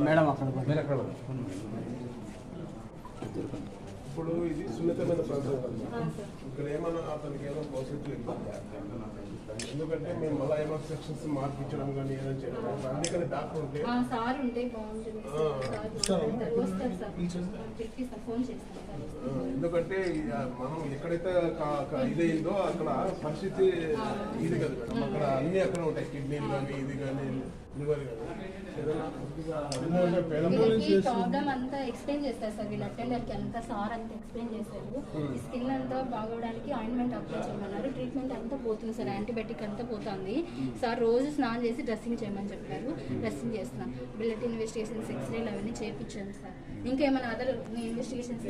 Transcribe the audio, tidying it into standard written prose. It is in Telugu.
మేడం అక్కడ ఇప్పుడు ఇది సున్నితమైన ప్రాంతం కదా, ఇక్కడ ఏమన్నా అతనికి ఏదో పాజిటివ్ ఎందుకంటే మేము మళ్ళీ ఏమో సెక్షన్స్ మార్పించడం కానీ ఏదైనా చేయడం అందుకని డాక్టర్ ఉంటే ఎందుకంటే మనం ఎక్కడైతే ఇదైందో అక్కడ పరిస్థితి ఇది కదా మేడం, అక్కడ అన్ని అక్కడ ఉంటాయి, కిడ్నీలు కానీ ఇది కానీ లివర్ కానీ ప్రాబ్లమ్ అంతా ఎక్స్ప్లెయిన్ చేస్తారు సార్. వీళ్ళు అటెండర్ కి అంతా సార్ అంతా ఎక్స్ప్లెయిన్ చేశారు. ఈ స్కిన్ అంతా బాగోవడానికి ఆయింట్మెంట్ అప్లై చేయమన్నారు. ట్రీట్మెంట్ అంతా పోతుంది సార్, యాంటీబయాటిక్ అంతా పోతుంది సార్. రోజు స్నానం చేసి డ్రెస్సింగ్ చేయమని చెప్పారు, డ్రెస్సింగ్ చేస్తున్నాం. బ్లడ్ ఇన్వెస్టిగేషన్స్, ఎక్స్రేలు అవన్నీ చేయించాను సార్. ఇంకేమైనా అదర్ ఇన్వెస్టిగేషన్స్